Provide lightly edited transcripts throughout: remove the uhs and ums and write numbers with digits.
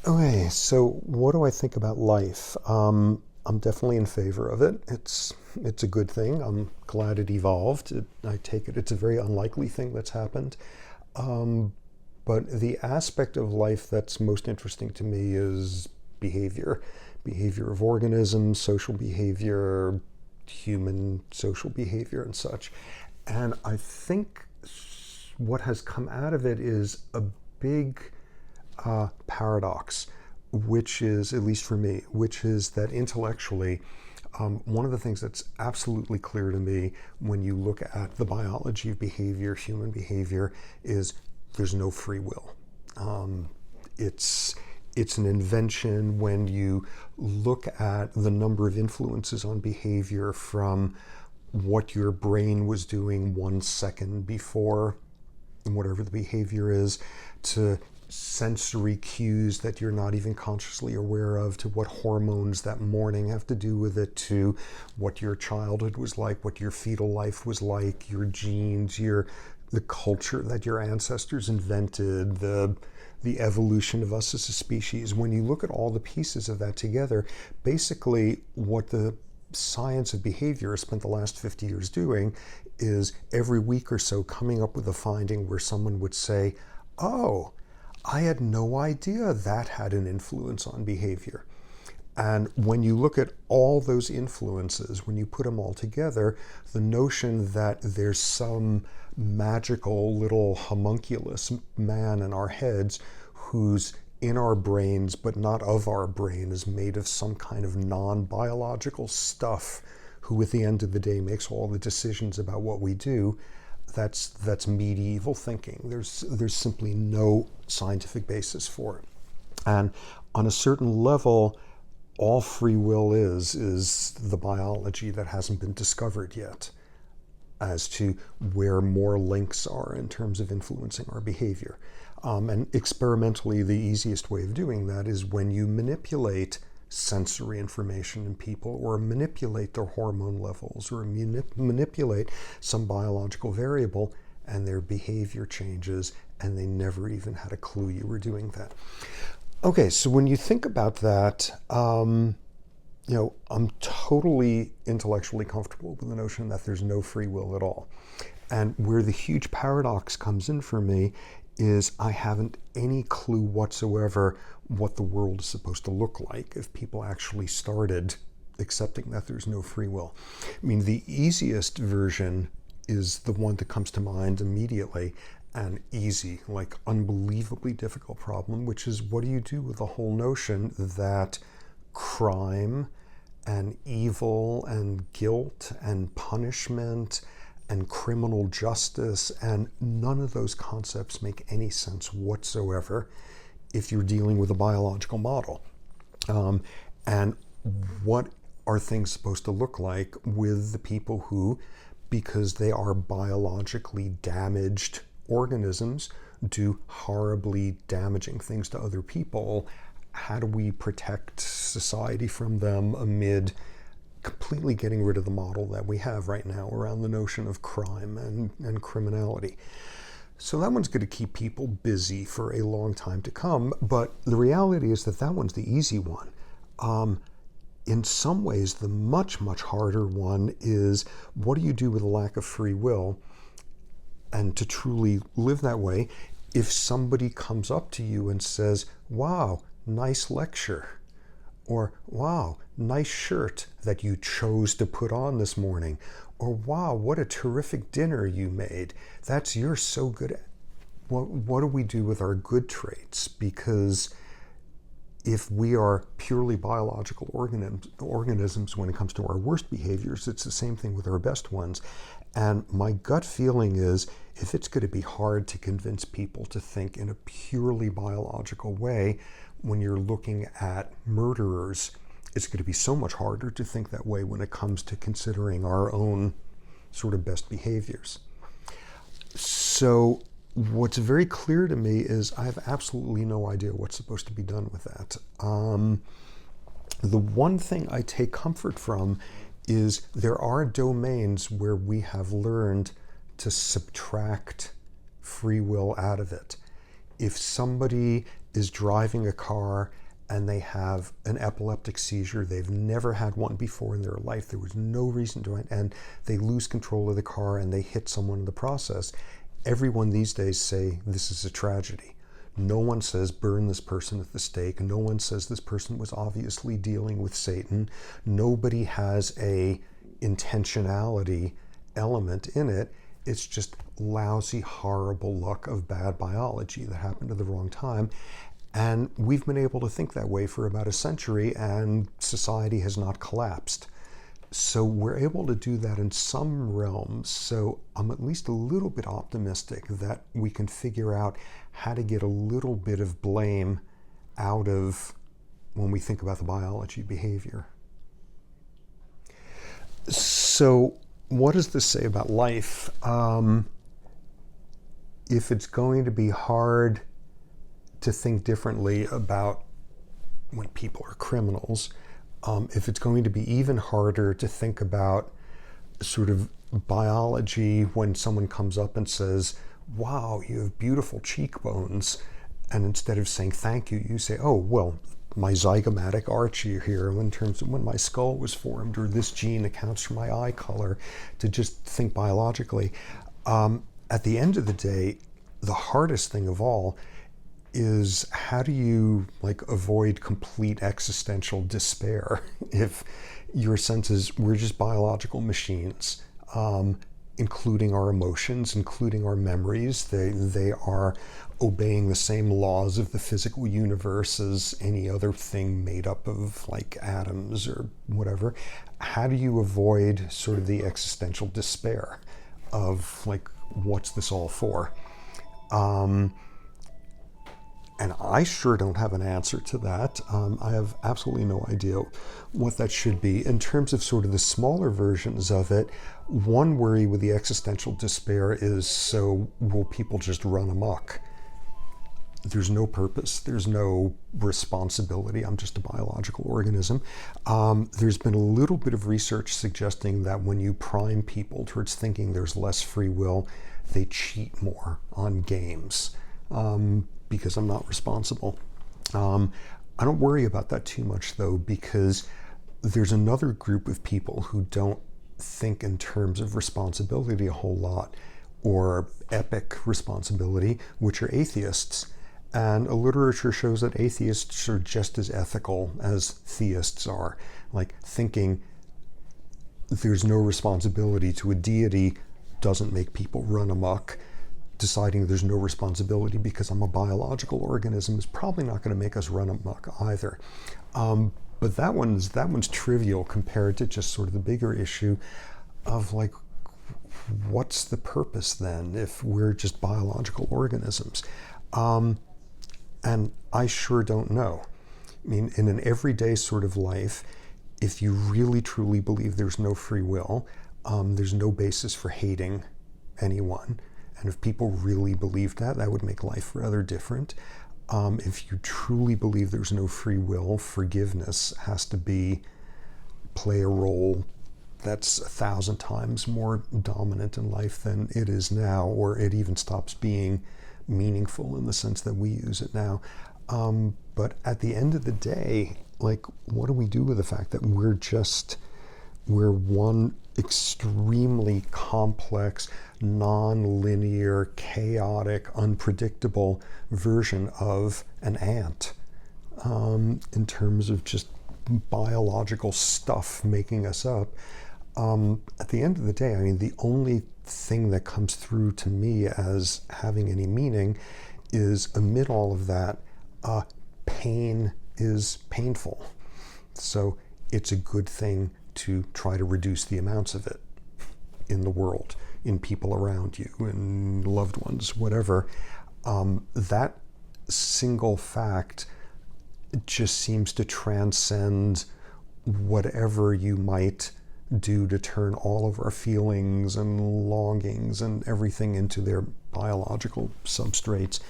Okay, so what do I think about life? I'm definitely in favor of it. It's a good thing. I'm glad it evolved. I take it it's a very unlikely thing that's happened. Um, but the aspect of life that's most interesting to me is behavior, behavior of organisms, social behavior, human social behavior, and such. And I think what has come out of it is a big paradox, which is, at least for me, which is that intellectually, one of the things that's absolutely clear to me when you look at the biology of behavior, human behavior, is there's no free will. It's it's an invention when you look at the number of influences on behavior from what your brain was doing 1 second before whatever the behavior is, to sensory cues that you're not even consciously aware of, to what hormones that morning have to do with it, to what your childhood was like, what your fetal life was like, your genes, the culture that your ancestors invented, the evolution of us as a species. When you look at all the pieces of that together, basically what the science of behavior has spent the last 50 years doing is every week or so coming up with a finding where someone would say, oh, I had no idea that had an influence on behavior. And when you look at all those influences, when you put them all together, the notion that there's some magical little homunculus man in our heads who's in our brains but not of our brain, is made of some kind of non-biological stuff, who at the end of the day makes all the decisions about what we do, that's medieval thinking. There's simply no scientific basis for it. And on a certain level, all free will is the biology that hasn't been discovered yet as to where more links are in terms of influencing our behavior. And experimentally, the easiest way of doing that is when you manipulate sensory information in people, or manipulate their hormone levels, or manipulate some biological variable, and their behavior changes, and they never even had a clue you were doing that. Okay, so when you think about that, I'm totally intellectually comfortable with the notion that there's no free will at all. And where the huge paradox comes in for me is I haven't any clue whatsoever what the world is supposed to look like if people actually started accepting that there's no free will. I mean, the easiest version is the one that comes to mind immediately, an easy, like unbelievably difficult problem, which is what do you do with the whole notion that crime and evil and guilt and punishment and criminal justice, and none of those concepts make any sense whatsoever if you're dealing with a biological model. And what are things supposed to look like with the people who, because they are biologically damaged organisms, do horribly damaging things to other people? How do we protect society from them amid completely getting rid of the model that we have right now around the notion of crime and criminality? So that one's going to keep people busy for a long time to come, but the reality is that that one's the easy one. In some ways, the much, much harder one is what do you do with a lack of free will? And to truly live that way, if somebody comes up to you and says, wow, nice lecture, or wow, nice shirt that you chose to put on this morning, or wow, what a terrific dinner you made. You're so good at. What do we do with our good traits? Because if we are purely biological organisms when it comes to our worst behaviors, it's the same thing with our best ones. And my gut feeling is if it's going to be hard to convince people to think in a purely biological way when you're looking at murderers, it's going to be so much harder to think that way when it comes to considering our own sort of best behaviors. So what's very clear to me is I have absolutely no idea what's supposed to be done with that. The one thing I take comfort from is there are domains where we have learned to subtract free will out of it. if somebody is driving a car and they have an epileptic seizure, they've never had one before in their life, there was no reason to it, and they lose control of the car and they hit someone in the process, everyone these days say this is a tragedy. No one says burn this person at the stake. No one says this person was obviously dealing with Satan. Nobody has a intentionality element in it. It's just lousy, horrible luck of bad biology that happened at the wrong time. And we've been able to think that way for about a century, and society has not collapsed. So we're able to do that in some realms. So I'm at least a little bit optimistic that we can figure out how to get a little bit of blame out of when we think about the biology behavior. So what does this say about life? If it's going to be hard to think differently about when people are criminals, if it's going to be even harder to think about sort of biology when someone comes up and says, wow, you have beautiful cheekbones, and instead of saying thank you, you say, oh, well, my zygomatic arch here in terms of when my skull was formed, or this gene accounts for my eye color, to just think biologically. At the end of the day, the hardest thing of all is how do you avoid complete existential despair if your sense is we're just biological machines, including our emotions, including our memories. They are obeying the same laws of the physical universe as any other thing made up of atoms or whatever. How do you avoid sort of the existential despair of what's this all for? And I sure don't have an answer to that. I have absolutely no idea what that should be. In terms of sort of the smaller versions of it, one worry with the existential despair is, so will people just run amok? There's no purpose. There's no responsibility. I'm just a biological organism. There's been a little bit of research suggesting that when you prime people towards thinking there's less free will, they cheat more on games. Because I'm not responsible. I don't worry about that too much, though, because there's another group of people who don't think in terms of responsibility a whole lot, or epic responsibility, which are atheists. And literature shows that atheists are just as ethical as theists are. Thinking there's no responsibility to a deity doesn't make people run amok. Deciding there's no responsibility because I'm a biological organism is probably not going to make us run amok either. But that one's trivial compared to just sort of the bigger issue of what's the purpose then if we're just biological organisms? And I sure don't know. I mean, in an everyday sort of life, if you really truly believe there's no free will, there's no basis for hating anyone. And if people really believed that, that would make life rather different. If you truly believe there's no free will, forgiveness has to play a role that's 1,000 times more dominant in life than it is now, or it even stops being meaningful in the sense that we use it now. But at the end of the day, what do we do with the fact that we're one extremely complex, non-linear, chaotic, unpredictable version of an ant, in terms of just biological stuff making us up? At the end of the day, I mean, the only thing that comes through to me as having any meaning is, amid all of that, pain is painful. So it's a good thing to try to reduce the amounts of it in the world, in people around you, in loved ones, whatever. That single fact just seems to transcend whatever you might do to turn all of our feelings and longings and everything into their biological substrates.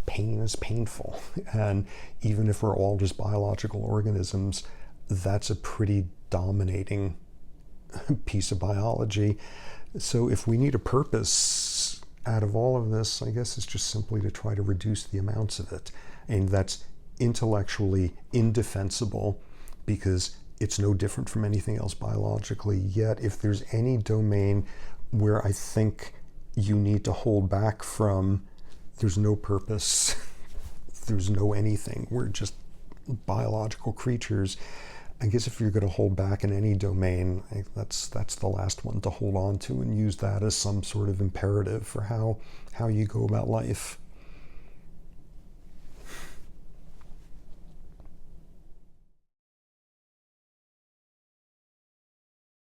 Pain is painful. And even if we're all just biological organisms, that's a pretty dominating piece of biology. So if we need a purpose, out of all of this, I guess, is just simply to try to reduce the amounts of it. And that's intellectually indefensible because it's no different from anything else biologically. Yet, if there's any domain where I think you need to hold back from, there's no purpose, there's no anything, we're just biological creatures. I guess if you're going to hold back in any domain, that's the last one to hold on to and use that as some sort of imperative for how you go about life.